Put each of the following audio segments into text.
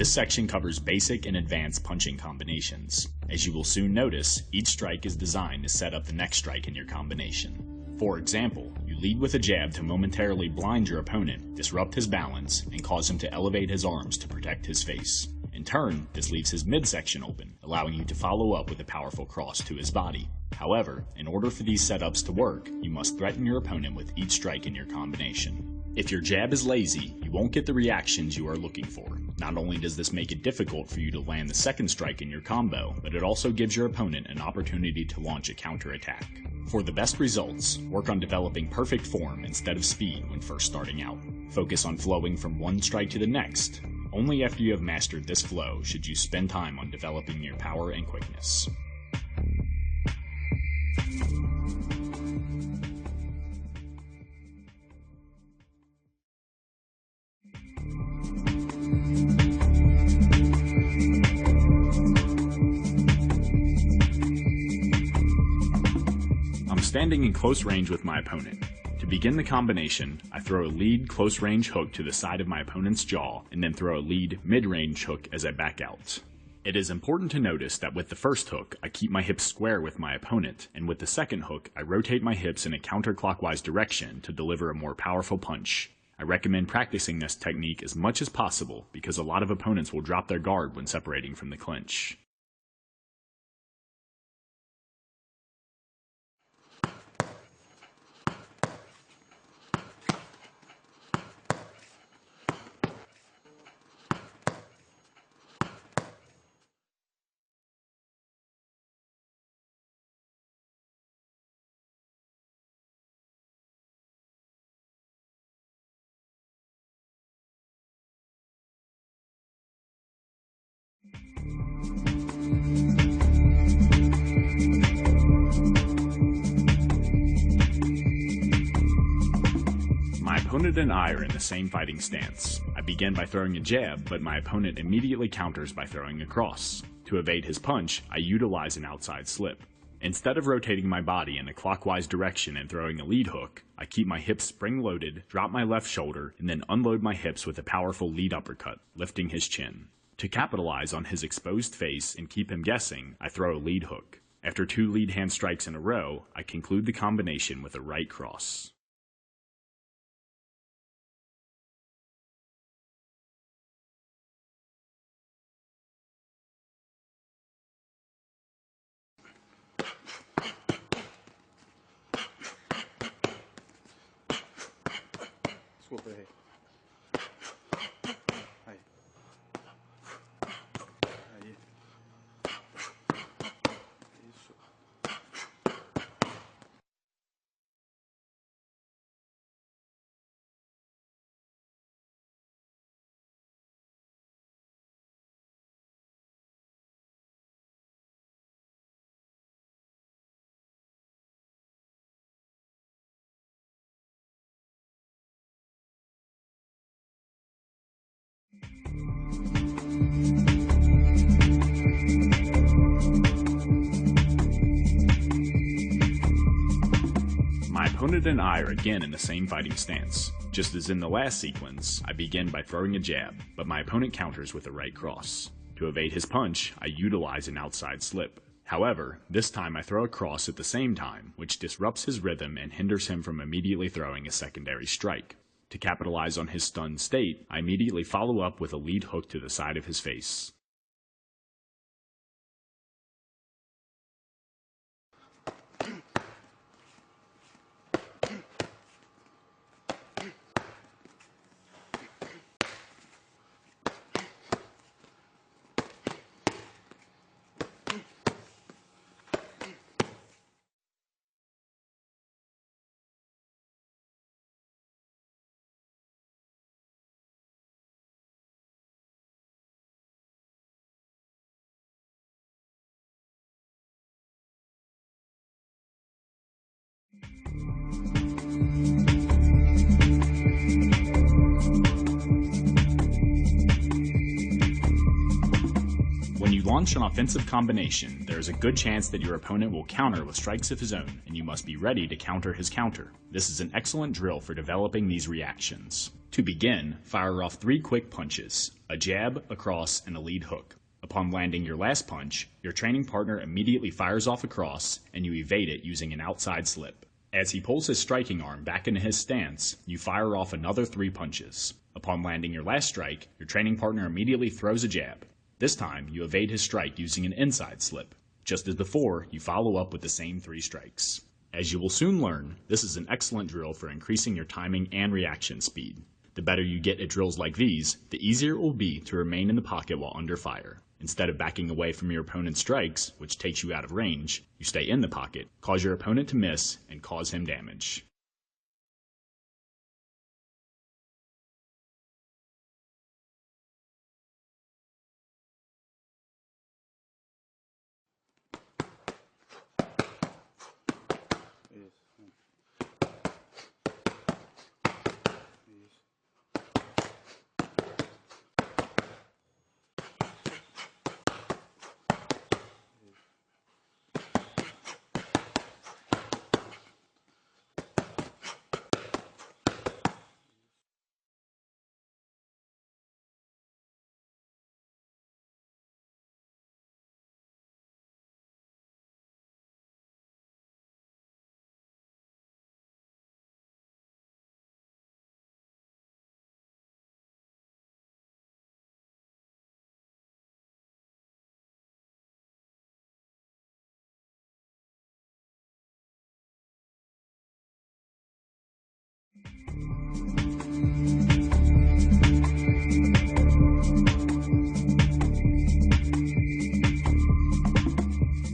This section covers basic and advanced punching combinations. As you will soon notice, each strike is designed to set up the next strike in your combination. For example, you lead with a jab to momentarily blind your opponent, disrupt his balance, and cause him to elevate his arms to protect his face. In turn, this leaves his midsection open, allowing you to follow up with a powerful cross to his body. However, in order for these setups to work, you must threaten your opponent with each strike in your combination. If your jab is lazy, you won't get the reactions you are looking for. Not only does this make it difficult for you to land the second strike in your combo, but it also gives your opponent an opportunity to launch a counterattack. For the best results, work on developing perfect form instead of speed when first starting out. Focus on flowing from one strike to the next. Only after you have mastered this flow should you spend time on developing your power and quickness. I'm standing in close range with my opponent. To begin the combination, I throw a lead close-range hook to the side of my opponent's jaw, and then throw a lead mid-range hook as I back out. It is important to notice that with the first hook, I keep my hips square with my opponent, and with the second hook, I rotate my hips in a counterclockwise direction to deliver a more powerful punch. I recommend practicing this technique as much as possible because a lot of opponents will drop their guard when separating from the clinch. My opponent and I are in the same fighting stance. I begin by throwing a jab, but my opponent immediately counters by throwing a cross. To evade his punch, I utilize an outside slip. Instead of rotating my body in a clockwise direction and throwing a lead hook, I keep my hips spring-loaded, drop my left shoulder, and then unload my hips with a powerful lead uppercut, lifting his chin. To capitalize on his exposed face and keep him guessing, I throw a lead hook. After 2 lead hand strikes in a row, I conclude the combination with a right cross. Desculpa, errei. Aí. Aí. Isso. My opponent and I are again in the same fighting stance. Just as in the last sequence, I begin by throwing a jab, but my opponent counters with a right cross. To evade his punch, I utilize an outside slip. However, this time I throw a cross at the same time, which disrupts his rhythm and hinders him from immediately throwing a secondary strike. To capitalize on his stunned state, I immediately follow up with a lead hook to the side of his face. launch an offensive combination, there is a good chance that your opponent will counter with strikes of his own, and you must be ready to counter his counter. This is an excellent drill for developing these reactions. To begin, fire off 3 quick punches: a jab, a cross, and a lead hook. Upon landing your last punch, your training partner immediately fires off a cross, and you evade it using an outside slip. As he pulls his striking arm back into his stance, you fire off another 3 punches. Upon landing your last strike, your training partner immediately throws a jab. This time, you evade his strike using an inside slip. Just as before, you follow up with the same 3 strikes. As you will soon learn, this is an excellent drill for increasing your timing and reaction speed. The better you get at drills like these, the easier it will be to remain in the pocket while under fire. Instead of backing away from your opponent's strikes, which takes you out of range, you stay in the pocket, cause your opponent to miss, and cause him damage.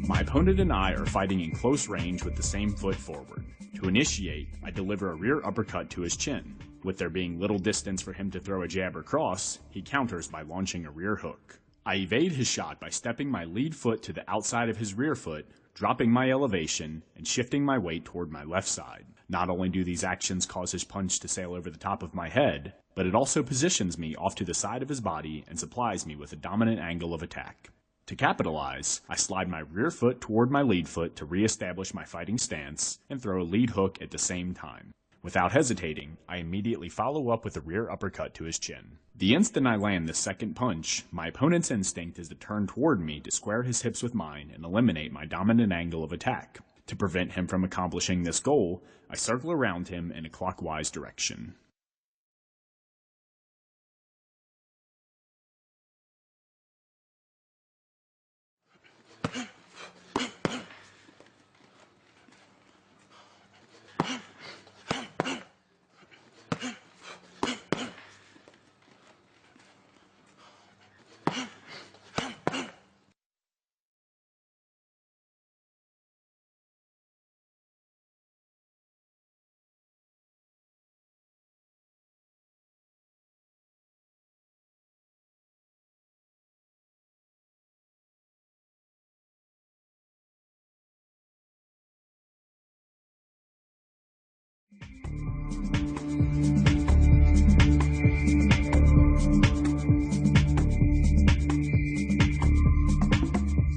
My opponent and I are fighting in close range with the same foot forward. To initiate, I deliver a rear uppercut to his chin. With there being little distance for him to throw a jab or cross, he counters by launching a rear hook. I evade his shot by stepping my lead foot to the outside of his rear foot, dropping my elevation, and shifting my weight toward my left side. Not only do these actions cause his punch to sail over the top of my head, but it also positions me off to the side of his body and supplies me with a dominant angle of attack. To capitalize, I slide my rear foot toward my lead foot to re-establish my fighting stance and throw a lead hook at the same time. Without hesitating, I immediately follow up with a rear uppercut to his chin. The instant I land the second punch, my opponent's instinct is to turn toward me to square his hips with mine and eliminate my dominant angle of attack. To prevent him from accomplishing this goal, I circle around him in a clockwise direction.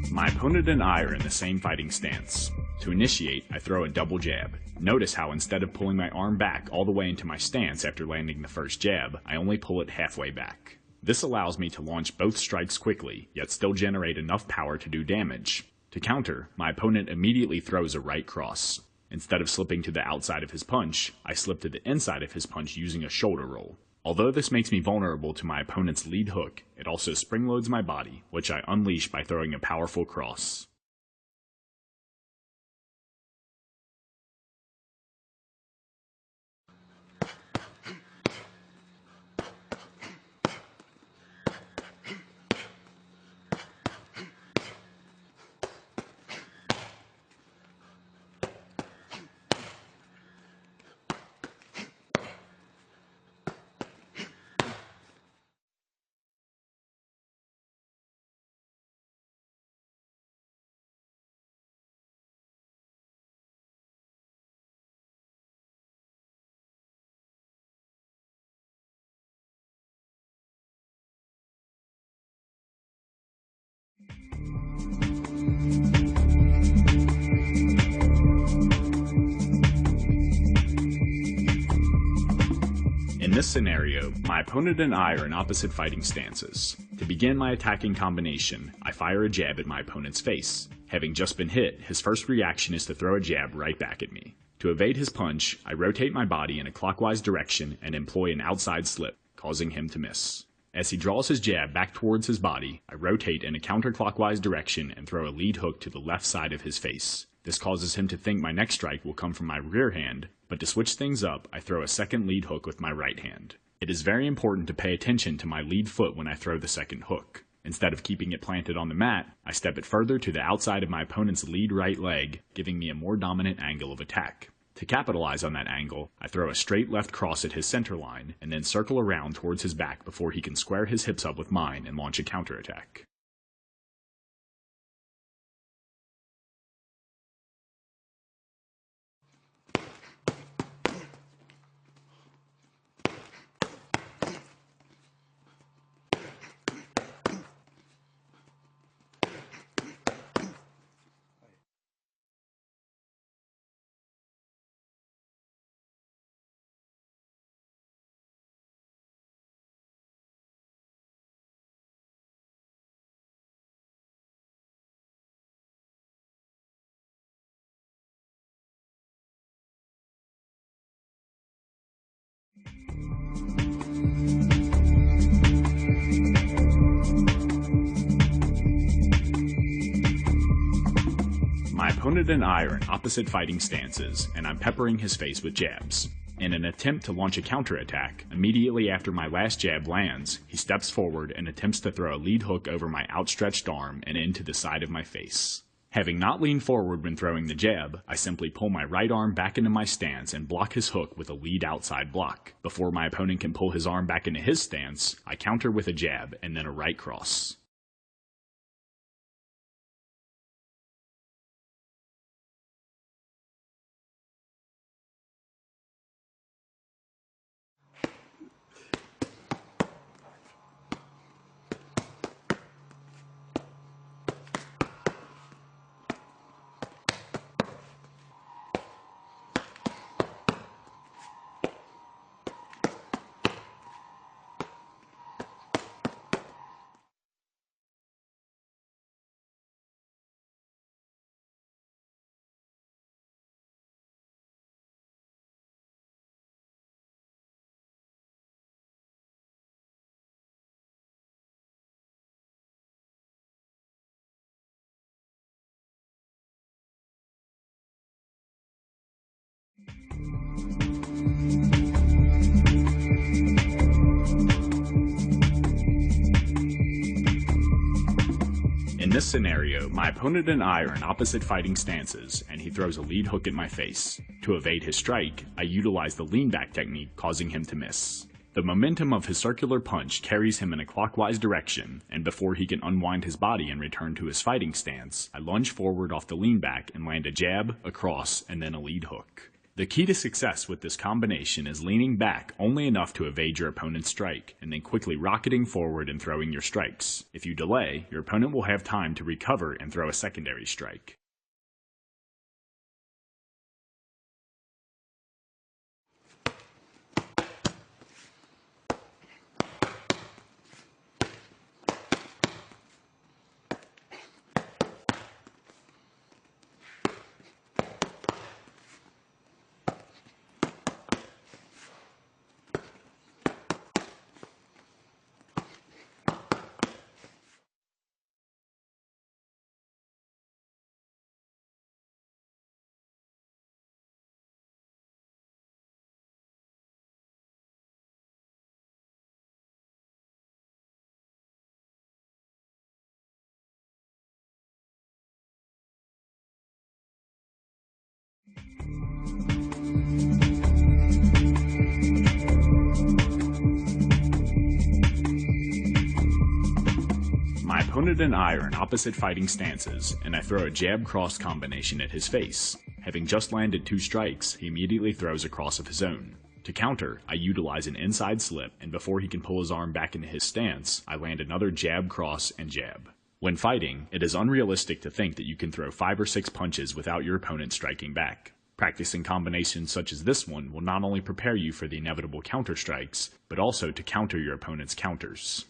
My opponent and I are in the same fighting stance. To initiate, I throw a double jab. Notice how instead of pulling my arm back all the way into my stance after landing the first jab, I only pull it halfway back. This allows me to launch both strikes quickly, yet still generate enough power to do damage. To counter, my opponent immediately throws a right cross. Instead of slipping to the outside of his punch, I slip to the inside of his punch using a shoulder roll. Although this makes me vulnerable to my opponent's lead hook, it also spring-loads my body, which I unleash by throwing a powerful cross. this scenario, my opponent and I are in opposite fighting stances. To begin my attacking combination, I fire a jab at my opponent's face. Having just been hit, his first reaction is to throw a jab right back at me. To evade his punch, I rotate my body in a clockwise direction and employ an outside slip, causing him to miss. As he draws his jab back towards his body, I rotate in a counterclockwise direction and throw a lead hook to the left side of his face. This causes him to think my next strike will come from my rear hand, but to switch things up, I throw a second lead hook with my right hand. It is very important to pay attention to my lead foot when I throw the second hook. Instead of keeping it planted on the mat, I step it further to the outside of my opponent's lead right leg, giving me a more dominant angle of attack. To capitalize on that angle, I throw a straight left cross at his center line, and then circle around towards his back before he can square his hips up with mine and launch a counterattack. My opponent and I are in opposite fighting stances, and I'm peppering his face with jabs. In an attempt to launch a counterattack, immediately after my last jab lands, he steps forward and attempts to throw a lead hook over my outstretched arm and into the side of my face. Having not leaned forward when throwing the jab, I simply pull my right arm back into my stance and block his hook with a lead outside block. Before my opponent can pull his arm back into his stance, I counter with a jab and then a right cross. In this scenario, my opponent and I are in opposite fighting stances, and he throws a lead hook at my face. To evade his strike, I utilize the lean back technique, causing him to miss. The momentum of his circular punch carries him in a clockwise direction, and before he can unwind his body and return to his fighting stance, I lunge forward off the lean back and land a jab, a cross, and then a lead hook. The key to success with this combination is leaning back only enough to evade your opponent's strike, and then quickly rocketing forward and throwing your strikes. If you delay, your opponent will have time to recover and throw a secondary strike. My opponent and I are in opposite fighting stances, and I throw a jab-cross combination at his face. Having just landed 2 strikes, he immediately throws a cross of his own. To counter, I utilize an inside slip, and before he can pull his arm back into his stance, I land another jab, cross, and jab. When fighting, it is unrealistic to think that you can throw 5 or 6 punches without your opponent striking back. Practicing combinations such as this one will not only prepare you for the inevitable counter strikes, but also to counter your opponent's counters.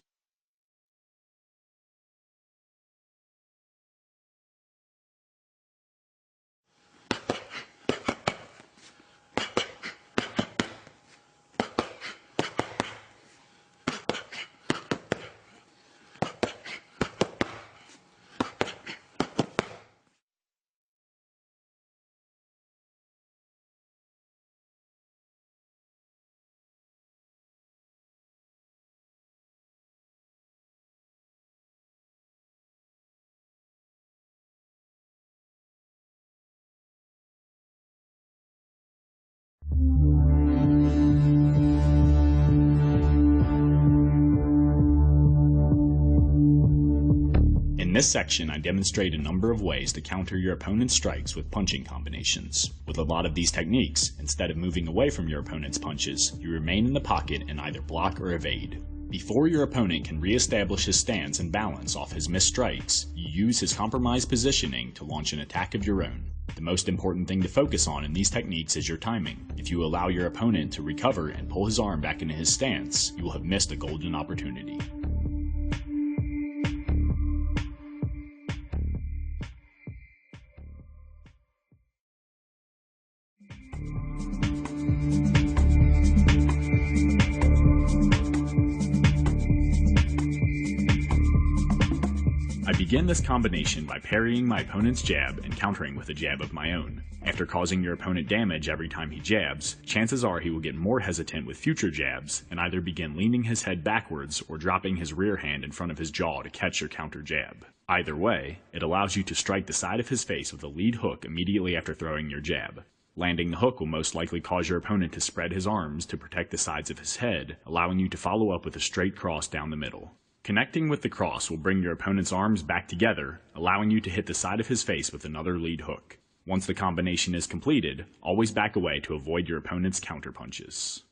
In this section, I demonstrate a number of ways to counter your opponent's strikes with punching combinations. With a lot of these techniques, instead of moving away from your opponent's punches, you remain in the pocket and either block or evade. Before your opponent can re-establish his stance and balance off his missed strikes, you use his compromised positioning to launch an attack of your own. The most important thing to focus on in these techniques is your timing. If you allow your opponent to recover and pull his arm back into his stance, you will have missed a golden opportunity. I begin this combination by parrying my opponent's jab and countering with a jab of my own. After causing your opponent damage every time he jabs, chances are he will get more hesitant with future jabs and either begin leaning his head backwards or dropping his rear hand in front of his jaw to catch your counter jab. Either way, it allows you to strike the side of his face with a lead hook immediately after throwing your jab. Landing the hook will most likely cause your opponent to spread his arms to protect the sides of his head, allowing you to follow up with a straight cross down the middle. Connecting with the cross will bring your opponent's arms back together, allowing you to hit the side of his face with another lead hook. Once the combination is completed, always back away to avoid your opponent's counter punches.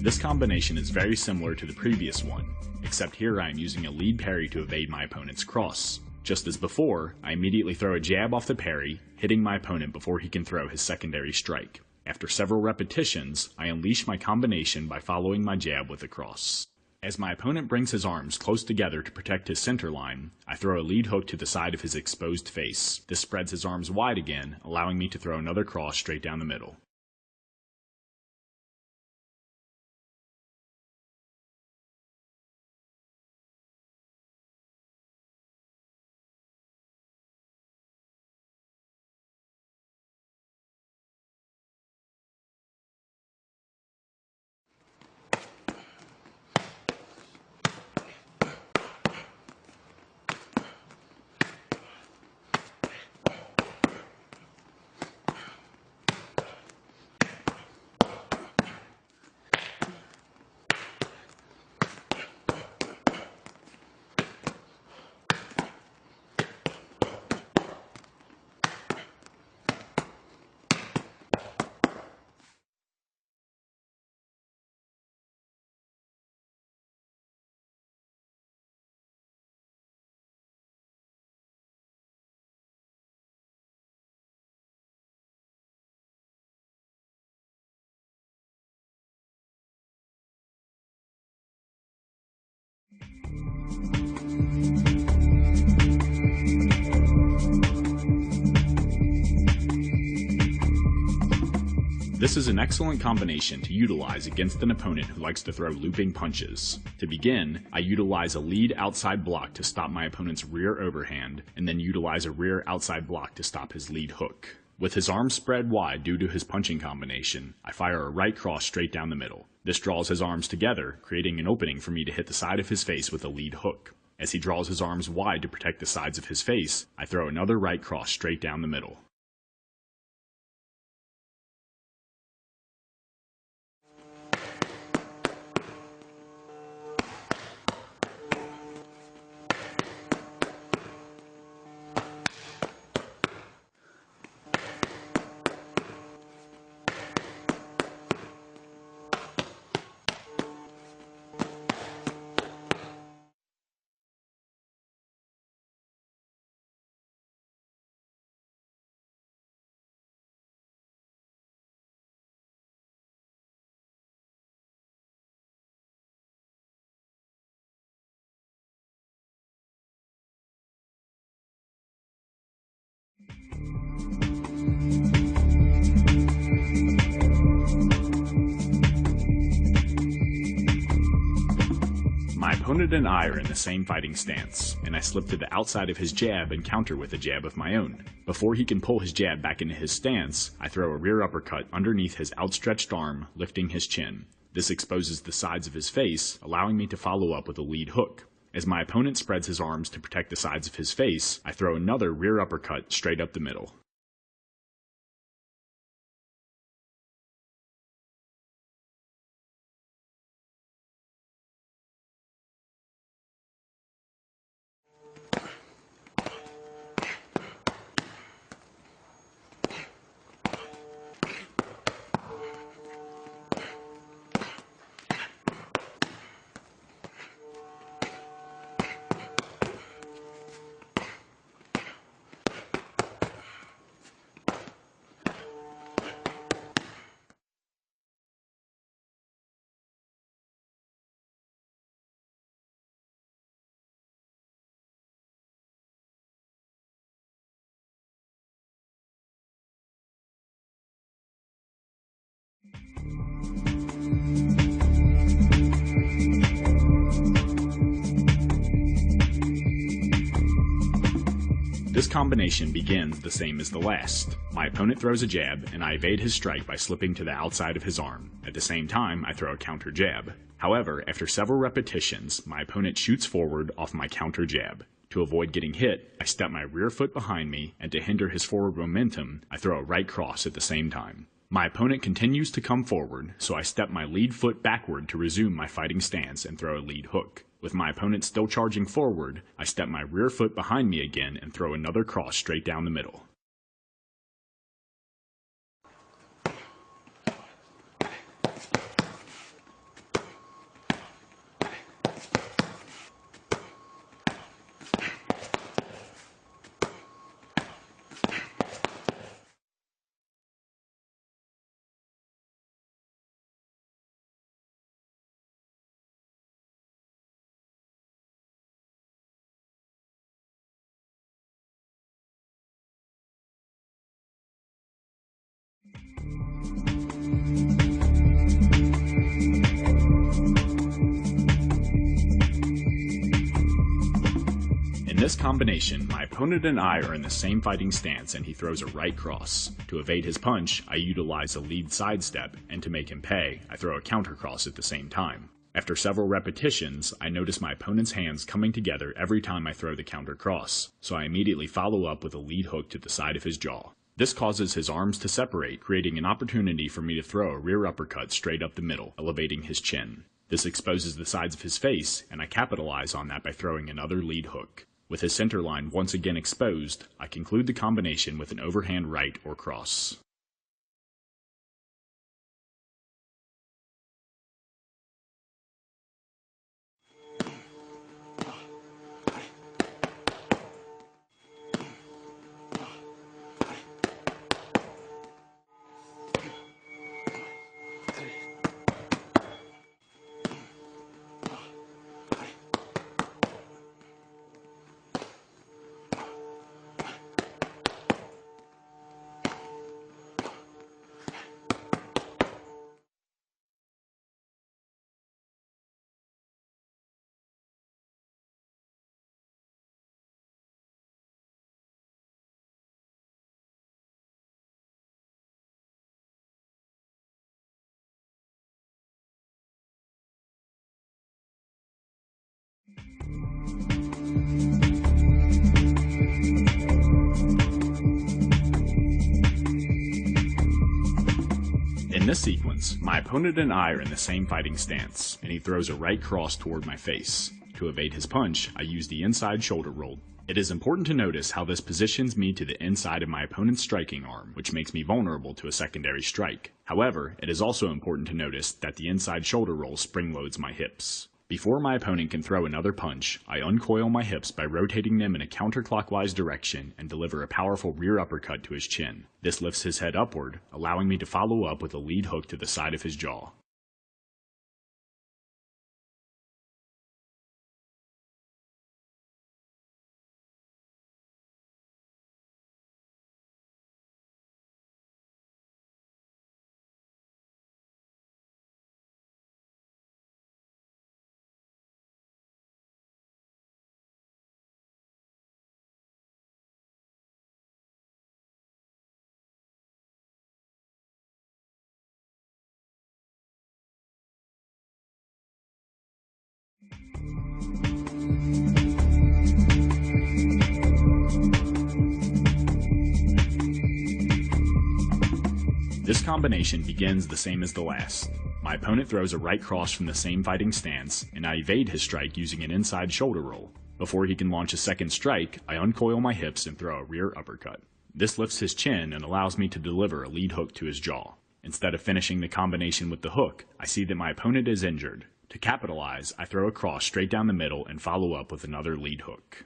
This combination is very similar to the previous one, except here I am using a lead parry to evade my opponent's cross. Just as before, I immediately throw a jab off the parry, hitting my opponent before he can throw his secondary strike. After several repetitions, I unleash my combination by following my jab with a cross. As my opponent brings his arms close together to protect his center line, I throw a lead hook to the side of his exposed face. This spreads his arms wide again, allowing me to throw another cross straight down the middle. This is an excellent combination to utilize against an opponent who likes to throw looping punches. To begin, I utilize a lead outside block to stop my opponent's rear overhand, and then utilize a rear outside block to stop his lead hook. With his arms spread wide due to his punching combination, I fire a right cross straight down the middle. This draws his arms together, creating an opening for me to hit the side of his face with a lead hook. As he draws his arms wide to protect the sides of his face, I throw another right cross straight down the middle. My opponent and I are in the same fighting stance, and I slip to the outside of his jab and counter with a jab of my own. Before he can pull his jab back into his stance, I throw a rear uppercut underneath his outstretched arm, lifting his chin. This exposes the sides of his face, allowing me to follow up with a lead hook. As my opponent spreads his arms to protect the sides of his face, I throw another rear uppercut straight up the middle. This combination begins the same as the last. My opponent throws a jab, and I evade his strike by slipping to the outside of his arm. At the same time, I throw a counter jab. However, after several repetitions, my opponent shoots forward off my counter jab. To avoid getting hit, I step my rear foot behind me, and to hinder his forward momentum, I throw a right cross at the same time. My opponent continues to come forward, so I step my lead foot backward to resume my fighting stance and throw a lead hook. With my opponent still charging forward, I step my rear foot behind me again and throw another cross straight down the middle. In this combination, my opponent and I are in the same fighting stance and he throws a right cross. To evade his punch, I utilize a lead sidestep, and to make him pay, I throw a counter cross at the same time. After several repetitions, I notice my opponent's hands coming together every time I throw the counter cross, so I immediately follow up with a lead hook to the side of his jaw. This causes his arms to separate, creating an opportunity for me to throw a rear uppercut straight up the middle, elevating his chin. This exposes the sides of his face, and I capitalize on that by throwing another lead hook. With his center line once again exposed, I conclude the combination with an overhand right or cross. this sequence, my opponent and I are in the same fighting stance, and he throws a right cross toward my face. To evade his punch, I use the inside shoulder roll. It is important to notice how this positions me to the inside of my opponent's striking arm, which makes me vulnerable to a secondary strike. However, it is also important to notice that the inside shoulder roll spring loads my hips. Before my opponent can throw another punch, I uncoil my hips by rotating them in a counterclockwise direction and deliver a powerful rear uppercut to his chin. This lifts his head upward, allowing me to follow up with a lead hook to the side of his jaw. This combination begins the same as the last. My opponent throws a right cross from the same fighting stance, and I evade his strike using an inside shoulder roll. Before he can launch a second strike, I uncoil my hips and throw a rear uppercut. This lifts his chin and allows me to deliver a lead hook to his jaw. Instead of finishing the combination with the hook, I see that my opponent is injured. To capitalize, I throw a cross straight down the middle and follow up with another lead hook.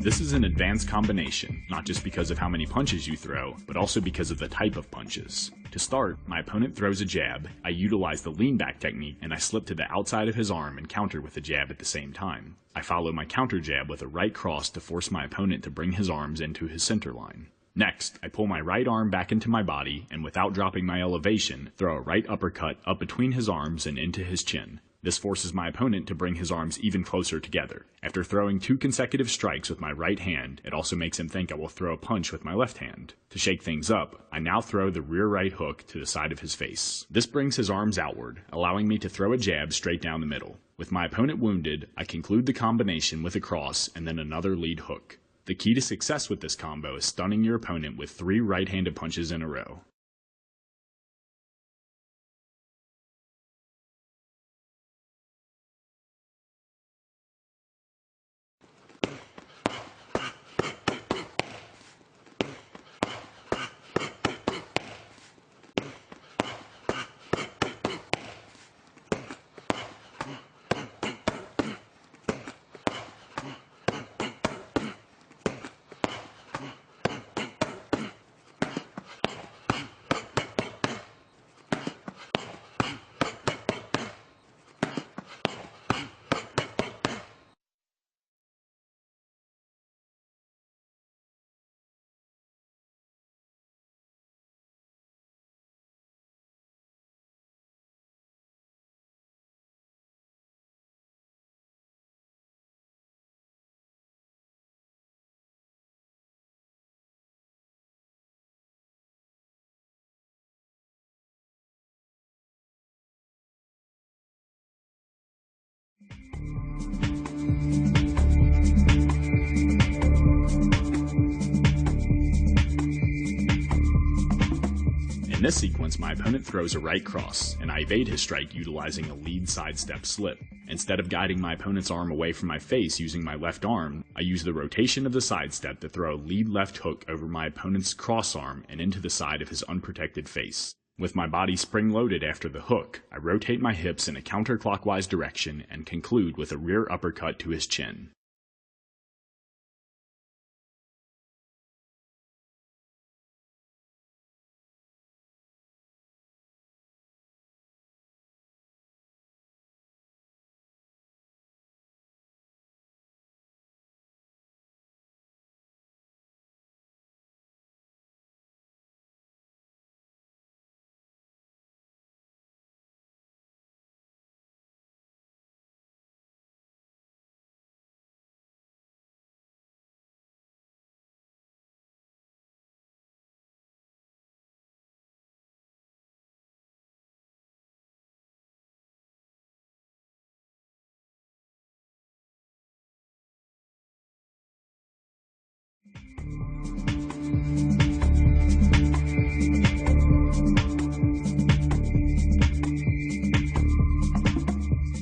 This is an advanced combination, not just because of how many punches you throw, but also because of the type of punches. To start, my opponent throws a jab, I utilize the lean back technique, and I slip to the outside of his arm and counter with a jab at the same time. I follow my counter jab with a right cross to force my opponent to bring his arms into his center line. Next, I pull my right arm back into my body, and without dropping my elevation, throw a right uppercut up between his arms and into his chin. This forces my opponent to bring his arms even closer together. After throwing 2 consecutive strikes with my right hand, it also makes him think I will throw a punch with my left hand. To shake things up, I now throw the rear right hook to the side of his face. This brings his arms outward, allowing me to throw a jab straight down the middle. With my opponent wounded, I conclude the combination with a cross and then another lead hook. The key to success with this combo is stunning your opponent with 3 right-handed punches in a row. In this sequence, my opponent throws a right cross, and I evade his strike utilizing a lead sidestep slip. Instead of guiding my opponent's arm away from my face using my left arm, I use the rotation of the sidestep to throw a lead left hook over my opponent's cross arm and into the side of his unprotected face. With my body spring-loaded after the hook, I rotate my hips in a counterclockwise direction and conclude with a rear uppercut to his chin.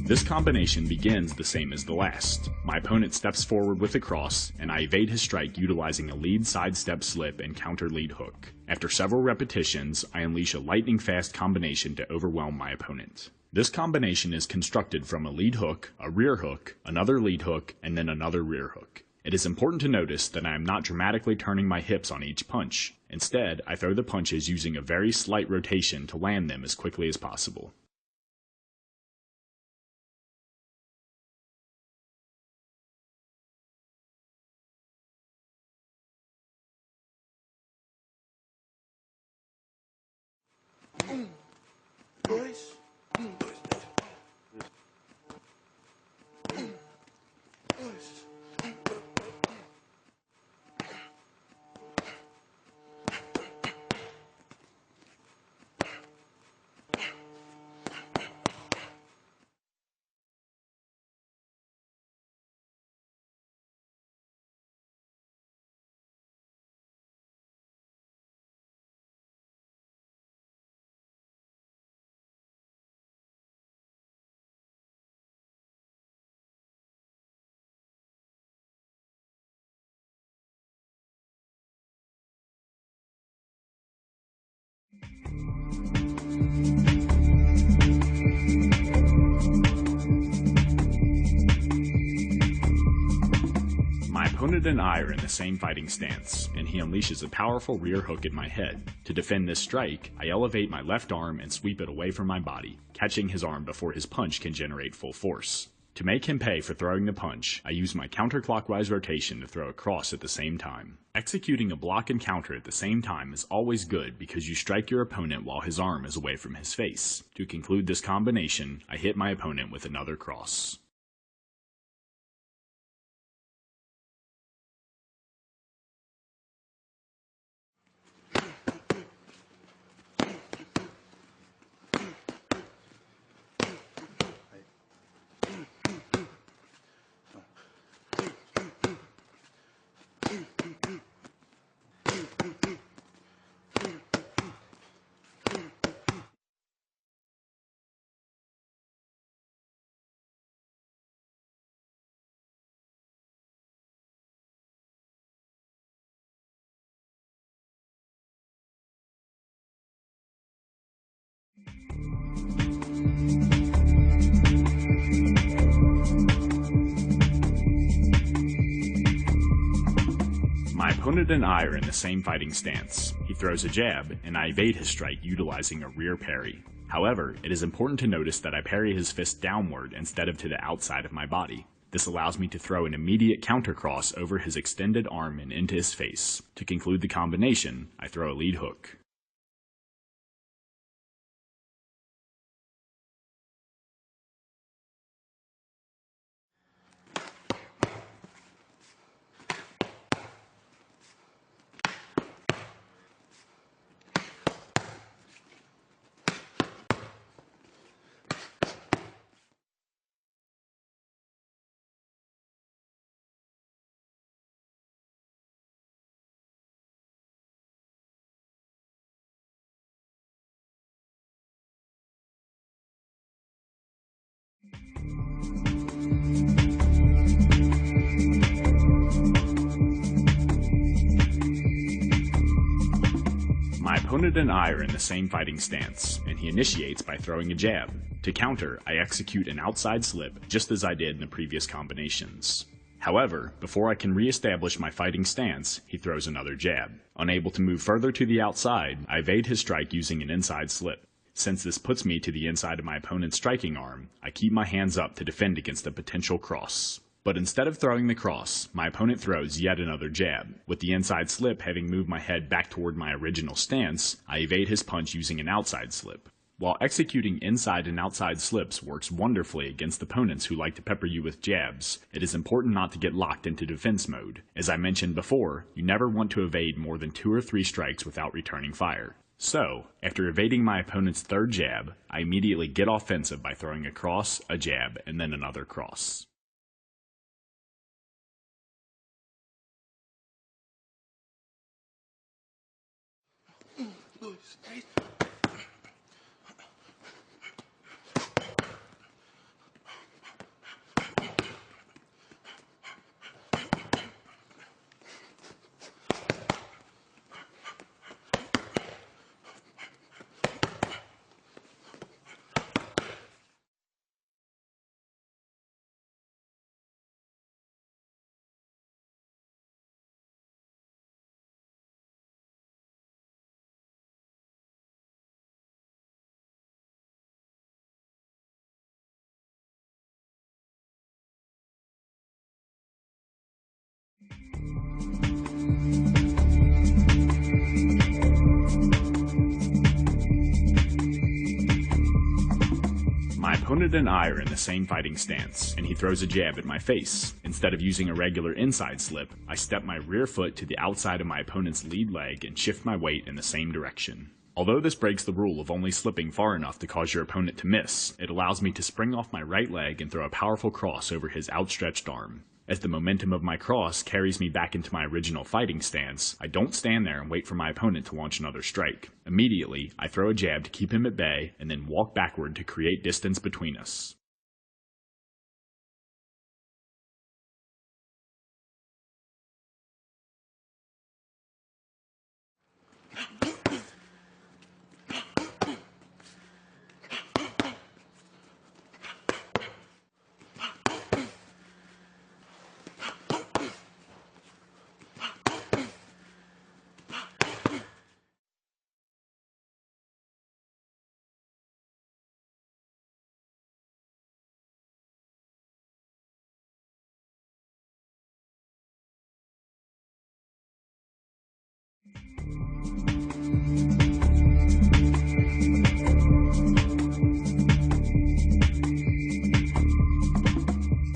This combination begins the same as the last. My opponent steps forward with a cross, and I evade his strike utilizing a lead sidestep slip and counter lead hook. After several repetitions, I unleash a lightning-fast combination to overwhelm my opponent. This combination is constructed from a lead hook, a rear hook, another lead hook, and then another rear hook. It is important to notice that I am not dramatically turning my hips on each punch. Instead, I throw the punches using a very slight rotation to land them as quickly as possible. My opponent and I are in the same fighting stance, and he unleashes a powerful rear hook at my head. To defend this strike, I elevate my left arm and sweep it away from my body, catching his arm before his punch can generate full force. To make him pay for throwing the punch, I use my counterclockwise rotation to throw a cross at the same time. Executing a block and counter at the same time is always good because you strike your opponent while his arm is away from his face. To conclude this combination, I hit my opponent with another cross. My opponent and I are in the same fighting stance. He throws a jab, and I evade his strike utilizing a rear parry. However, it is important to notice that I parry his fist downward instead of to the outside of my body. This allows me to throw an immediate counter cross over his extended arm and into his face. To conclude the combination, I throw a lead hook. My opponent and I are in the same fighting stance, and he initiates by throwing a jab. To counter, I execute an outside slip, just as I did in the previous combinations. However, before I can re-establish my fighting stance, he throws another jab. Unable to move further to the outside, I evade his strike using an inside slip. Since this puts me to the inside of my opponent's striking arm, I keep my hands up to defend against a potential cross. But instead of throwing the cross, my opponent throws yet another jab. With the inside slip having moved my head back toward my original stance, I evade his punch using an outside slip. While executing inside and outside slips works wonderfully against opponents who like to pepper you with jabs, it is important not to get locked into defense mode. As I mentioned before, you never want to evade more than 2 or 3 strikes without returning fire. So, after evading my opponent's third jab, I immediately get offensive by throwing a cross, a jab, and then another cross. Straight. My opponent and I are in the same fighting stance, and he throws a jab at my face. Instead of using a regular inside slip, I step my rear foot to the outside of my opponent's lead leg and shift my weight in the same direction. Although this breaks the rule of only slipping far enough to cause your opponent to miss, it allows me to spring off my right leg and throw a powerful cross over his outstretched arm. As the momentum of my cross carries me back into my original fighting stance, I don't stand there and wait for my opponent to launch another strike. Immediately, I throw a jab to keep him at bay and then walk backward to create distance between us.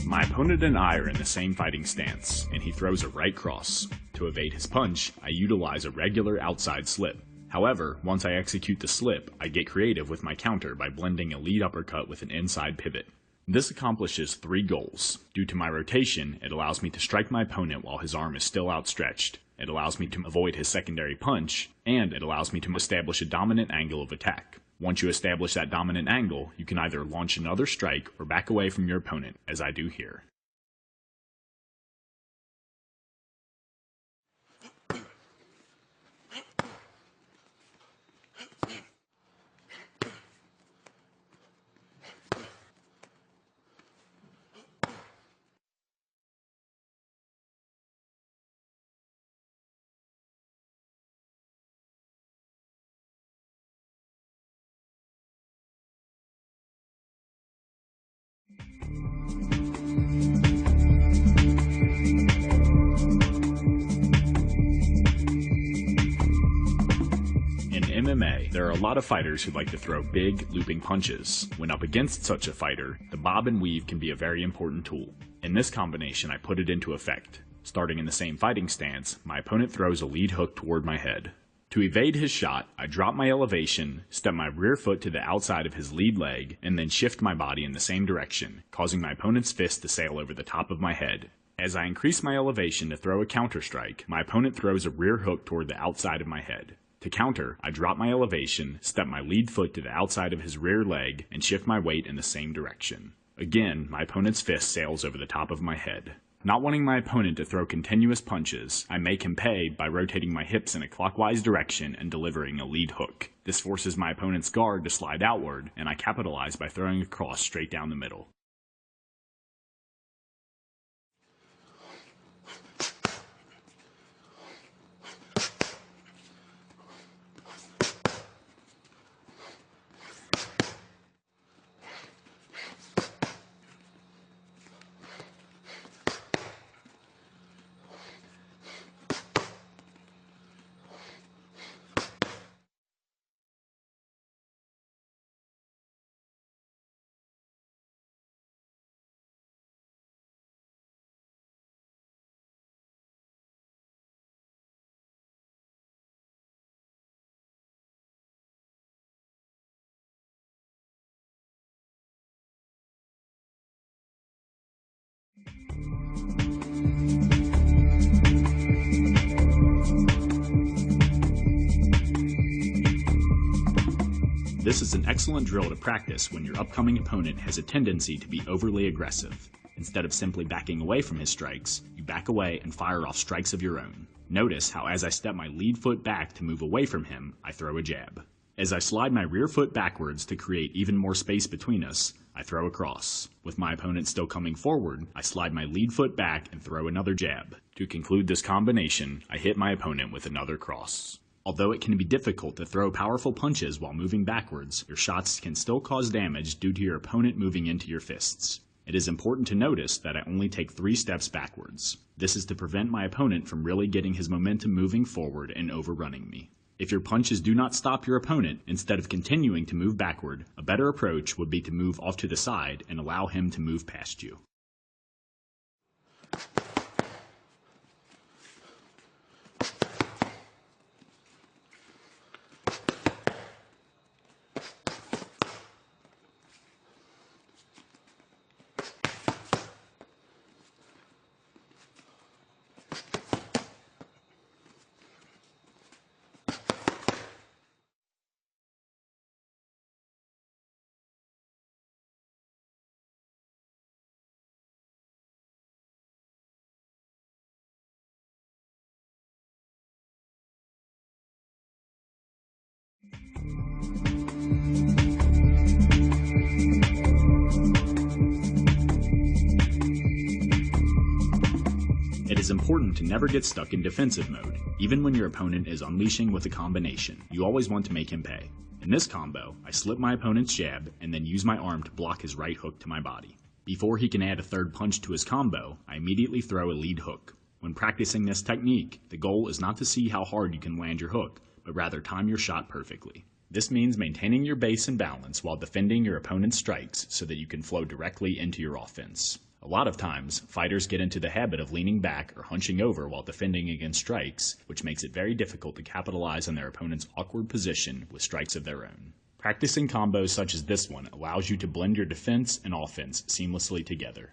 My opponent and I are in the same fighting stance, and he throws a right cross. To evade his punch, I utilize a regular outside slip. However, once I execute the slip, I get creative with my counter by blending a lead uppercut with an inside pivot. This accomplishes 3 goals. Due to my rotation, it allows me to strike my opponent while his arm is still outstretched. It allows me to avoid his secondary punch, and it allows me to establish a dominant angle of attack. Once you establish that dominant angle, you can either launch another strike or back away from your opponent, as I do here. In MMA, there are a lot of fighters who like to throw big, looping punches. When up against such a fighter, the bob and weave can be a very important tool. In this combination, I put it into effect. Starting in the same fighting stance, my opponent throws a lead hook toward my head. To evade his shot, I drop my elevation, step my rear foot to the outside of his lead leg, and then shift my body in the same direction, causing my opponent's fist to sail over the top of my head. As I increase my elevation to throw a counter strike, my opponent throws a rear hook toward the outside of my head. To counter, I drop my elevation, step my lead foot to the outside of his rear leg, and shift my weight in the same direction. Again, my opponent's fist sails over the top of my head. Not wanting my opponent to throw continuous punches, I make him pay by rotating my hips in a clockwise direction and delivering a lead hook. This forces my opponent's guard to slide outward, and I capitalize by throwing a cross straight down the middle. This is an excellent drill to practice when your upcoming opponent has a tendency to be overly aggressive. Instead of simply backing away from his strikes, you back away and fire off strikes of your own. Notice how as I step my lead foot back to move away from him, I throw a jab. As I slide my rear foot backwards to create even more space between us, I throw a cross. With my opponent still coming forward, I slide my lead foot back and throw another jab. To conclude this combination, I hit my opponent with another cross. Although it can be difficult to throw powerful punches while moving backwards, your shots can still cause damage due to your opponent moving into your fists. It is important to notice that I only take 3 steps backwards. This is to prevent my opponent from really getting his momentum moving forward and overrunning me. If your punches do not stop your opponent, instead of continuing to move backward, a better approach would be to move off to the side and allow him to move past you. It is important to never get stuck in defensive mode, even when your opponent is unleashing with a combination. You always want to make him pay. In this combo, I slip my opponent's jab and then use my arm to block his right hook to my body. Before he can add a third punch to his combo, I immediately throw a lead hook. When practicing this technique, the goal is not to see how hard you can land your hook, but rather time your shot perfectly. This means maintaining your base and balance while defending your opponent's strikes so that you can flow directly into your offense. A lot of times, fighters get into the habit of leaning back or hunching over while defending against strikes, which makes it very difficult to capitalize on their opponent's awkward position with strikes of their own. Practicing combos such as this one allows you to blend your defense and offense seamlessly together.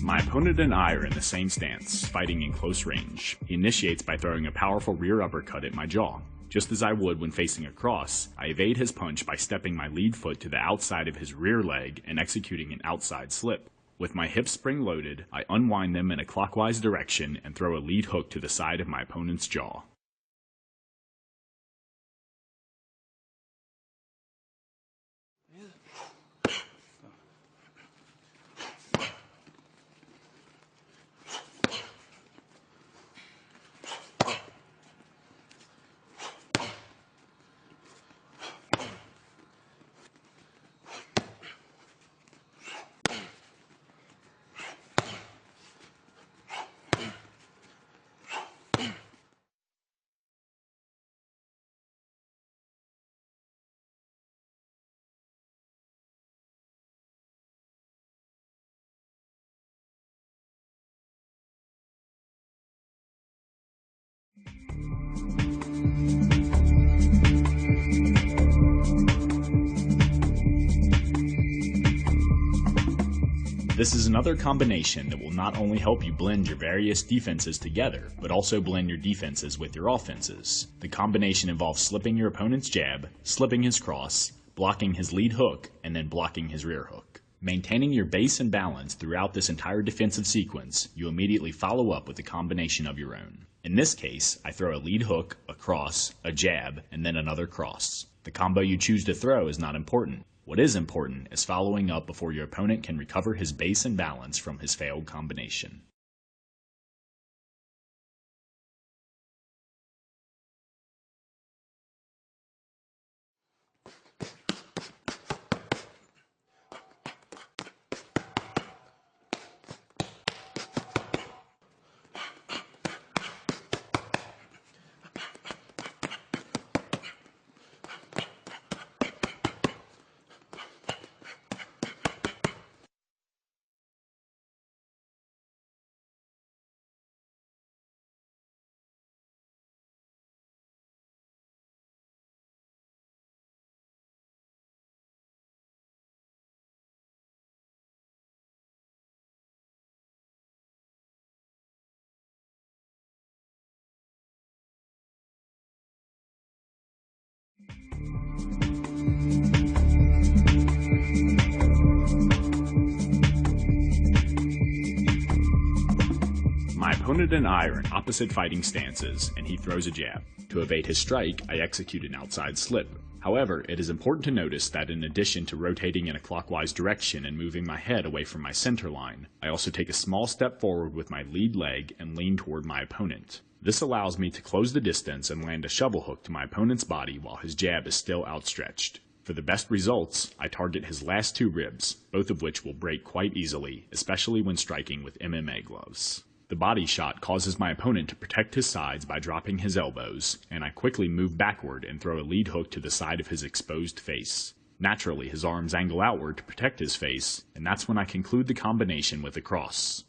My opponent and I are in the same stance, fighting in close range. He initiates by throwing a powerful rear uppercut at my jaw. Just as I would when facing a cross, I evade his punch by stepping my lead foot to the outside of his rear leg and executing an outside slip. With my hips spring-loaded, I unwind them in a clockwise direction and throw a lead hook to the side of my opponent's jaw. This is another combination that will not only help you blend your various defenses together, but also blend your defenses with your offenses. The combination involves slipping your opponent's jab, slipping his cross, blocking his lead hook, and then blocking his rear hook. Maintaining your base and balance throughout this entire defensive sequence, you immediately follow up with a combination of your own. In this case, I throw a lead hook, a cross, a jab, and then another cross. The combo you choose to throw is not important. What is important is following up before your opponent can recover his base and balance from his failed combination. opponent and I are in opposite fighting stances, and he throws a jab. To evade his strike, I execute an outside slip. However, it is important to notice that in addition to rotating in a clockwise direction and moving my head away from my center line, I also take a small step forward with my lead leg and lean toward my opponent. This allows me to close the distance and land a shovel hook to my opponent's body while his jab is still outstretched. For the best results, I target his last two ribs, both of which will break quite easily, especially when striking with MMA gloves. The body shot causes my opponent to protect his sides by dropping his elbows, and I quickly move backward and throw a lead hook to the side of his exposed face. Naturally, his arms angle outward to protect his face, and that's when I conclude the combination with a cross.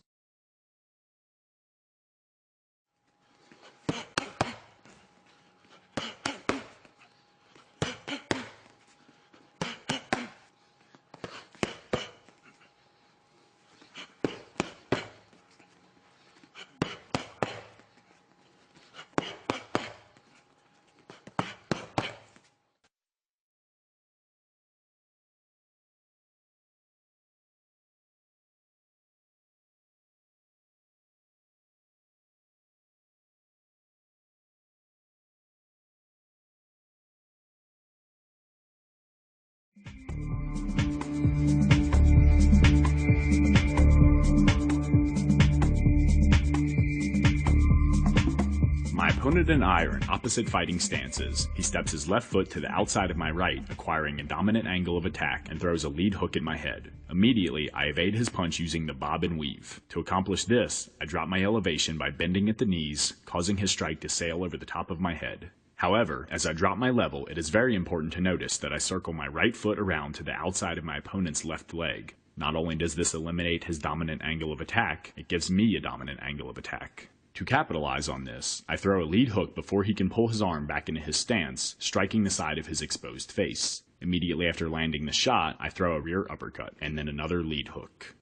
My opponent and I are in opposite fighting stances. He steps his left foot to the outside of my right, acquiring a dominant angle of attack, and throws a lead hook at my head. Immediately, I evade his punch using the bob and weave. To accomplish this, I drop my elevation by bending at the knees, causing his strike to sail over the top of my head. However, as I drop my level, it is very important to notice that I circle my right foot around to the outside of my opponent's left leg. Not only does this eliminate his dominant angle of attack, it gives me a dominant angle of attack. To capitalize on this, I throw a lead hook before he can pull his arm back into his stance, striking the side of his exposed face. Immediately after landing the shot, I throw a rear uppercut, and then another lead hook.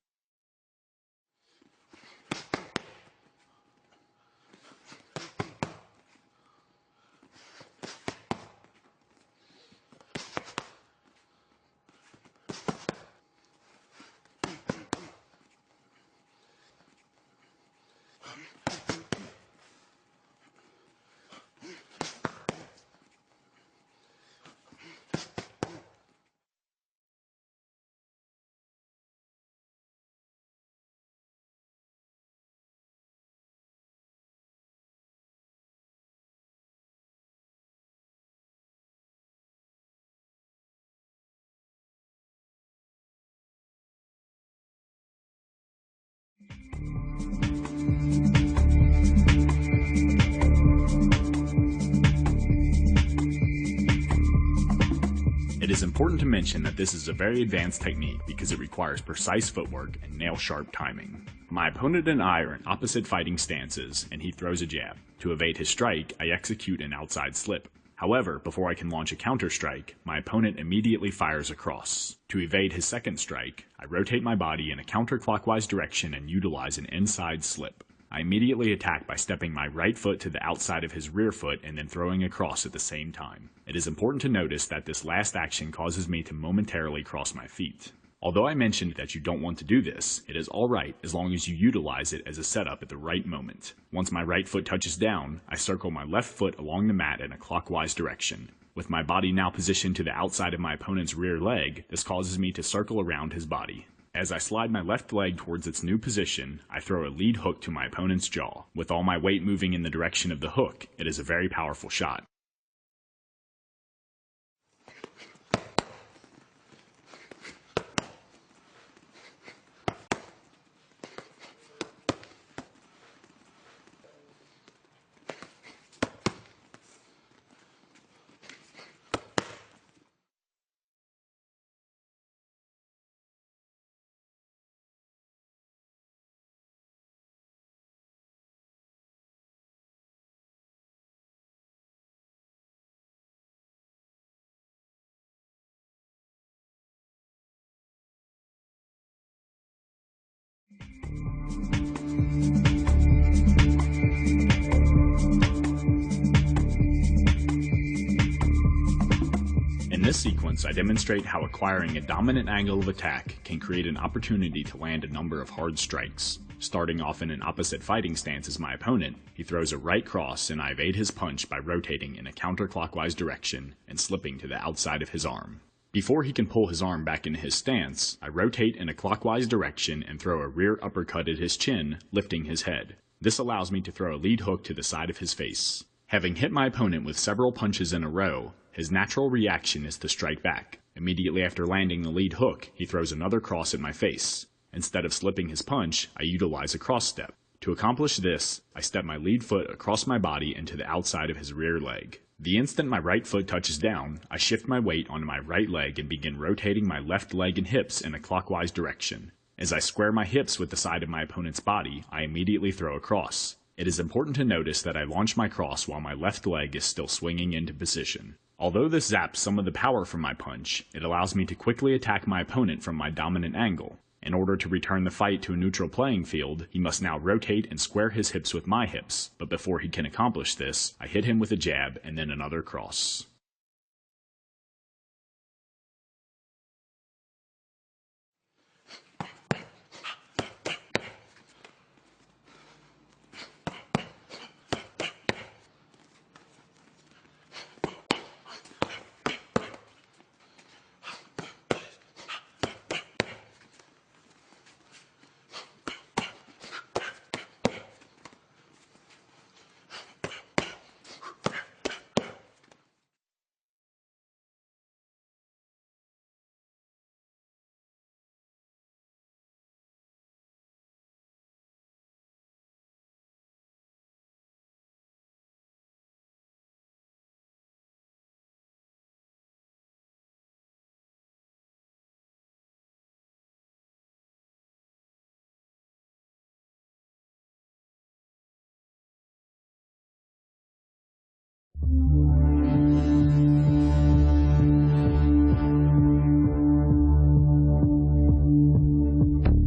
It is important to mention that this is a very advanced technique because it requires precise footwork and nail-sharp timing. My opponent and I are in opposite fighting stances, and he throws a jab. To evade his strike, I execute an outside slip. However, before I can launch a counter-strike, my opponent immediately fires a cross. To evade his second strike, I rotate my body in a counterclockwise direction and utilize an inside slip. I immediately attack by stepping my right foot to the outside of his rear foot and then throwing a cross at the same time. It is important to notice that this last action causes me to momentarily cross my feet. Although I mentioned that you don't want to do this, it is alright as long as you utilize it as a setup at the right moment. Once my right foot touches down, I circle my left foot along the mat in a clockwise direction. With my body now positioned to the outside of my opponent's rear leg, this causes me to circle around his body. As I slide my left leg towards its new position, I throw a lead hook to my opponent's jaw. With all my weight moving in the direction of the hook, it is a very powerful shot. In this sequence, I demonstrate how acquiring a dominant angle of attack can create an opportunity to land a number of hard strikes. Starting off in an opposite fighting stance as my opponent, he throws a right cross and I evade his punch by rotating in a counterclockwise direction and slipping to the outside of his arm. Before he can pull his arm back into his stance, I rotate in a clockwise direction and throw a rear uppercut at his chin, lifting his head. This allows me to throw a lead hook to the side of his face. Having hit my opponent with several punches in a row, his natural reaction is to strike back. Immediately after landing the lead hook, he throws another cross at my face. Instead of slipping his punch, I utilize a cross step. To accomplish this, I step my lead foot across my body into the outside of his rear leg. The instant my right foot touches down, I shift my weight onto my right leg and begin rotating my left leg and hips in a clockwise direction. As I square my hips with the side of my opponent's body, I immediately throw a cross. It is important to notice that I launch my cross while my left leg is still swinging into position. Although this zaps some of the power from my punch, it allows me to quickly attack my opponent from my dominant angle. In order to return the fight to a neutral playing field, he must now rotate and square his hips with my hips, but before he can accomplish this, I hit him with a jab and then another cross.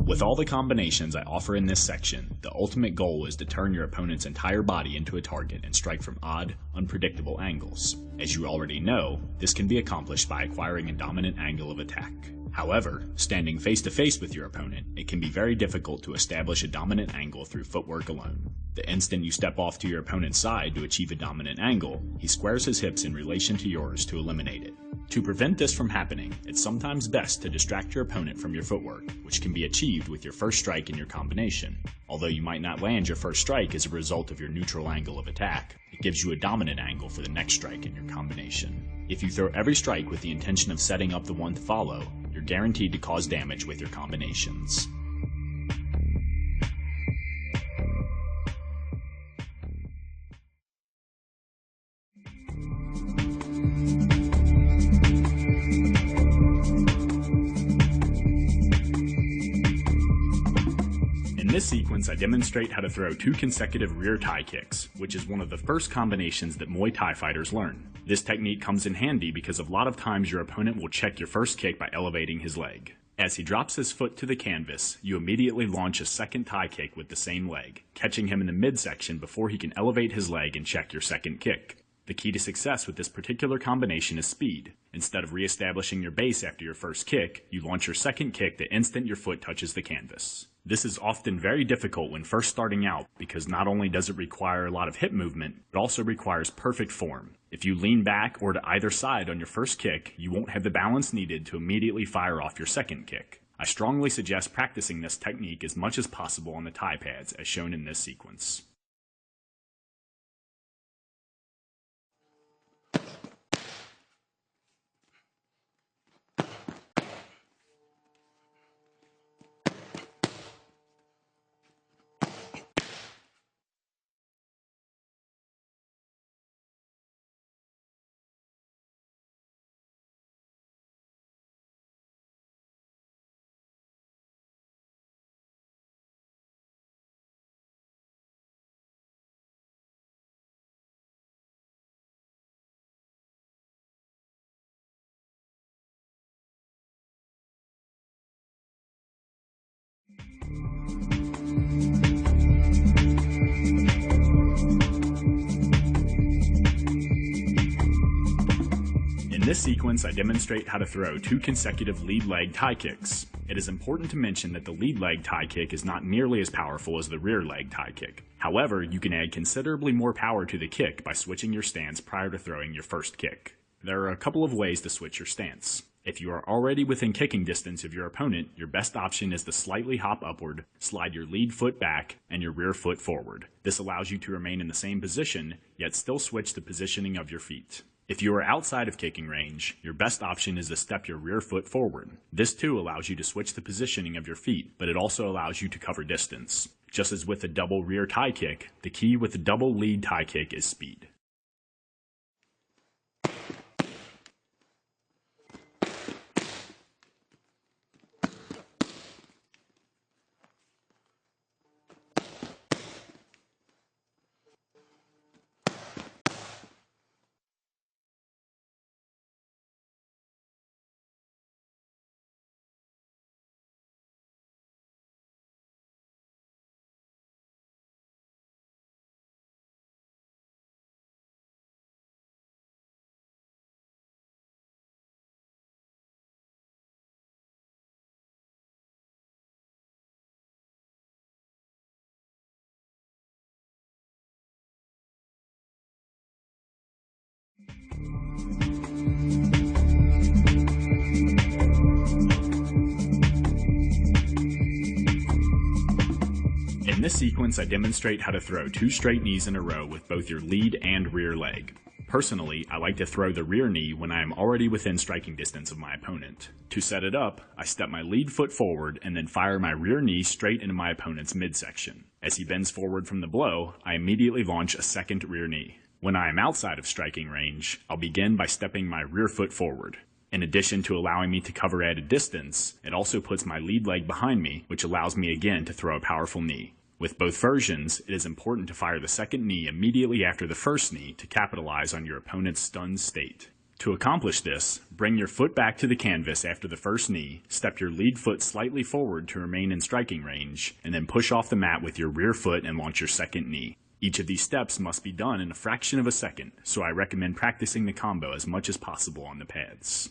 With all the combinations I offer in this section, the ultimate goal is to turn your opponent's entire body into a target and strike from odd, unpredictable angles. As you already know, this can be accomplished by acquiring a dominant angle of attack. However, standing face to face with your opponent, it can be very difficult to establish a dominant angle through footwork alone. The instant you step off to your opponent's side to achieve a dominant angle, he squares his hips in relation to yours to eliminate it. To prevent this from happening, it's sometimes best to distract your opponent from your footwork, which can be achieved with your first strike in your combination. Although you might not land your first strike as a result of your neutral angle of attack, it gives you a dominant angle for the next strike in your combination. If you throw every strike with the intention of setting up the one to follow, you're guaranteed to cause damage with your combinations. In this sequence, I demonstrate how to throw 2 consecutive rear Thai kicks, which is one of the first combinations that Muay Thai fighters learn. This technique comes in handy because a lot of times your opponent will check your first kick by elevating his leg. As he drops his foot to the canvas, you immediately launch a second Thai kick with the same leg, catching him in the midsection before he can elevate his leg and check your second kick. The key to success with this particular combination is speed. Instead of re-establishing your base after your first kick, you launch your second kick the instant your foot touches the canvas. This is often very difficult when first starting out because not only does it require a lot of hip movement, it also requires perfect form. If you lean back or to either side on your first kick, you won't have the balance needed to immediately fire off your second kick. I strongly suggest practicing this technique as much as possible on the Thai pads as shown in this sequence. this sequence, I demonstrate how to throw 2 consecutive lead leg tie kicks. It is important to mention that the lead leg tie kick is not nearly as powerful as the rear leg tie kick. However, you can add considerably more power to the kick by switching your stance prior to throwing your first kick. There are a couple of ways to switch your stance. If you are already within kicking distance of your opponent, your best option is to slightly hop upward, slide your lead foot back, and your rear foot forward. This allows you to remain in the same position, yet still switch the positioning of your feet. If you are outside of kicking range, your best option is to step your rear foot forward. This too allows you to switch the positioning of your feet, but it also allows you to cover distance. Just as with the double rear tie kick, the key with the double lead tie kick is speed. In this sequence, I demonstrate how to throw 2 straight knees in a row with both your lead and rear leg. Personally, I like to throw the rear knee when I am already within striking distance of my opponent. To set it up, I step my lead foot forward and then fire my rear knee straight into my opponent's midsection. As he bends forward from the blow, I immediately launch a second rear knee. When I am outside of striking range, I'll begin by stepping my rear foot forward. In addition to allowing me to cover added distance, it also puts my lead leg behind me, which allows me again to throw a powerful knee. With both versions, it is important to fire the second knee immediately after the first knee to capitalize on your opponent's stunned state. To accomplish this, bring your foot back to the canvas after the first knee, step your lead foot slightly forward to remain in striking range, and then push off the mat with your rear foot and launch your second knee. Each of these steps must be done in a fraction of a second, so I recommend practicing the combo as much as possible on the pads.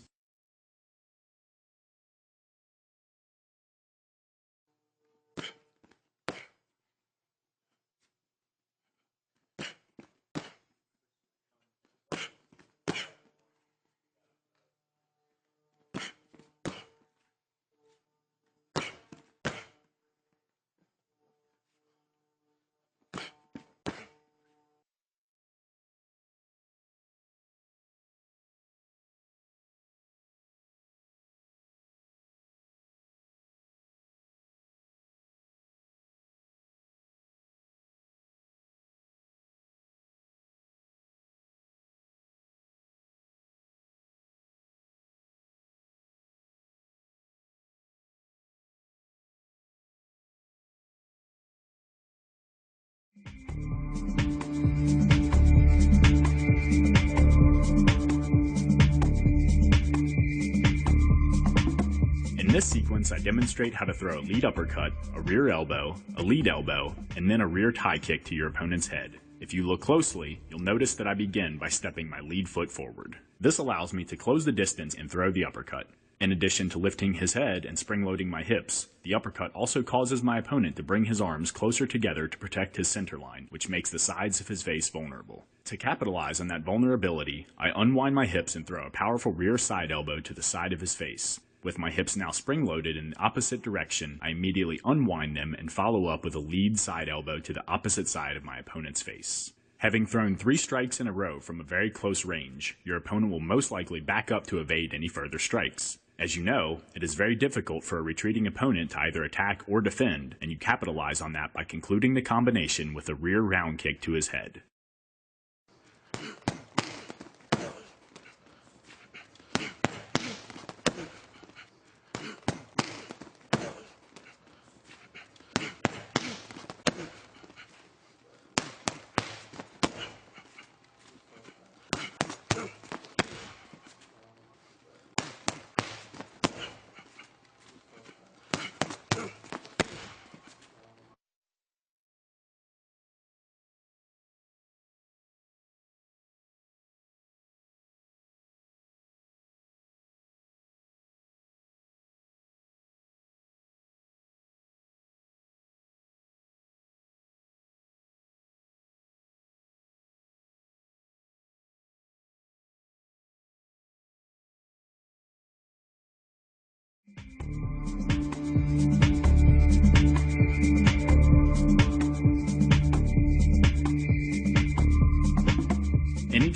In this sequence, I demonstrate how to throw a lead uppercut, a rear elbow, a lead elbow, and then a rear tie kick to your opponent's head. If you look closely, you'll notice that I begin by stepping my lead foot forward. This allows me to close the distance and throw the uppercut. In addition to lifting his head and spring-loading my hips, the uppercut also causes my opponent to bring his arms closer together to protect his center line, which makes the sides of his face vulnerable. To capitalize on that vulnerability, I unwind my hips and throw a powerful rear side elbow to the side of his face. With my hips now spring-loaded in the opposite direction, I immediately unwind them and follow up with a lead side elbow to the opposite side of my opponent's face. Having thrown 3 strikes in a row from a very close range, your opponent will most likely back up to evade any further strikes. As you know, it is very difficult for a retreating opponent to either attack or defend, and you capitalize on that by concluding the combination with a rear round kick to his head.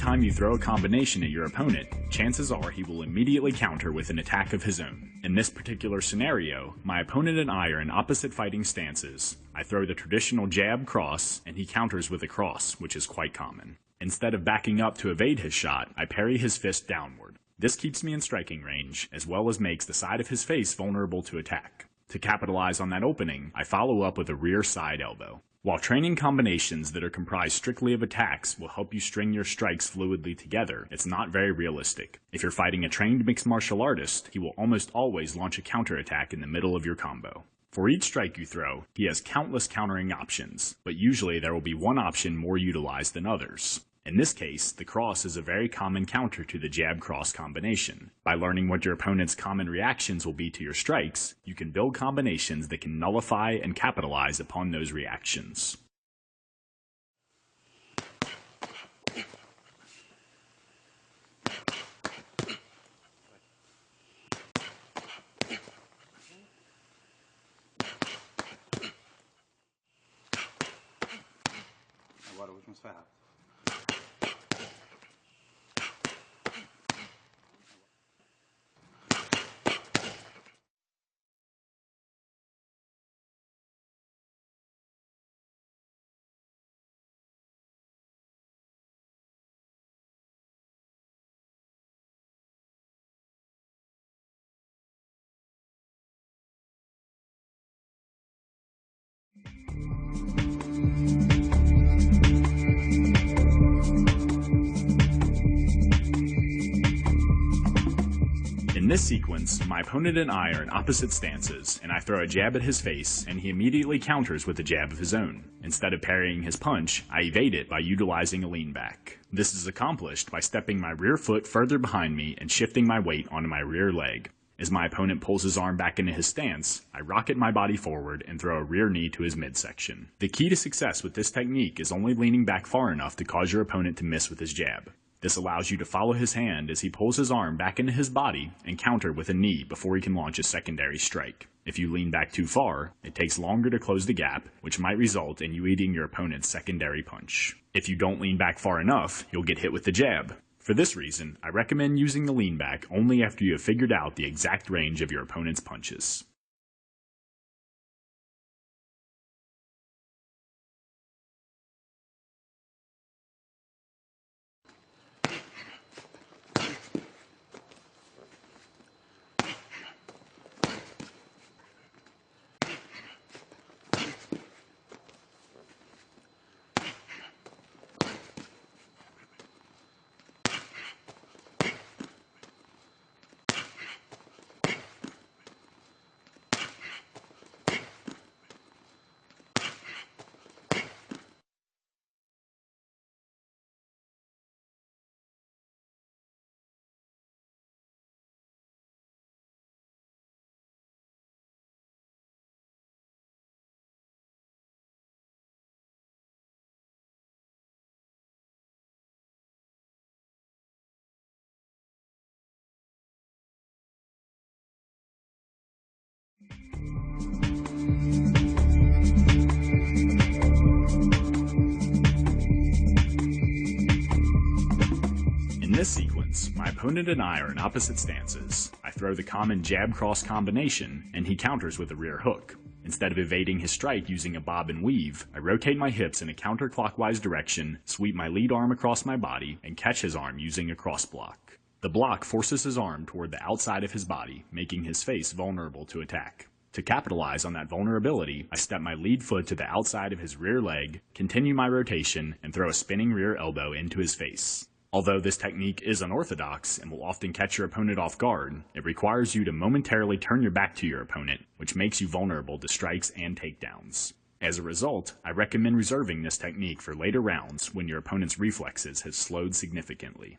time you throw a combination at your opponent, chances are he will immediately counter with an attack of his own. In this particular scenario, my opponent and I are in opposite fighting stances. I throw the traditional jab cross, and he counters with a cross, which is quite common. Instead of backing up to evade his shot, I parry his fist downward. This keeps me in striking range, as well as makes the side of his face vulnerable to attack. To capitalize on that opening, I follow up with a rear side elbow. While training combinations that are comprised strictly of attacks will help you string your strikes fluidly together, it's not very realistic. If you're fighting a trained mixed martial artist, he will almost always launch a counterattack in the middle of your combo. For each strike you throw, he has countless countering options, but usually there will be one option more utilized than others. In this case, the cross is a very common counter to the jab-cross combination. By learning what your opponent's common reactions will be to your strikes, you can build combinations that can nullify and capitalize upon those reactions. Agora o último foi rápido. In this sequence, my opponent and I are in opposite stances, and I throw a jab at his face, and he immediately counters with a jab of his own. Instead of parrying his punch, I evade it by utilizing a lean back. This is accomplished by stepping my rear foot further behind me and shifting my weight onto my rear leg. As my opponent pulls his arm back into his stance, I rocket my body forward and throw a rear knee to his midsection. The key to success with this technique is only leaning back far enough to cause your opponent to miss with his jab. This allows you to follow his hand as he pulls his arm back into his body and counter with a knee before he can launch a secondary strike. If you lean back too far, it takes longer to close the gap, which might result in you eating your opponent's secondary punch. If you don't lean back far enough, you'll get hit with the jab. For this reason, I recommend using the lean back only after you have figured out the exact range of your opponent's punches. In this sequence, my opponent and I are in opposite stances. I throw the common jab-cross combination, and he counters with a rear hook. Instead of evading his strike using a bob and weave, I rotate my hips in a counterclockwise direction, sweep my lead arm across my body, and catch his arm using a cross block. The block forces his arm toward the outside of his body, making his face vulnerable to attack. To capitalize on that vulnerability, I step my lead foot to the outside of his rear leg, continue my rotation, and throw a spinning rear elbow into his face. Although this technique is unorthodox and will often catch your opponent off guard, it requires you to momentarily turn your back to your opponent, which makes you vulnerable to strikes and takedowns. As a result, I recommend reserving this technique for later rounds when your opponent's reflexes have slowed significantly.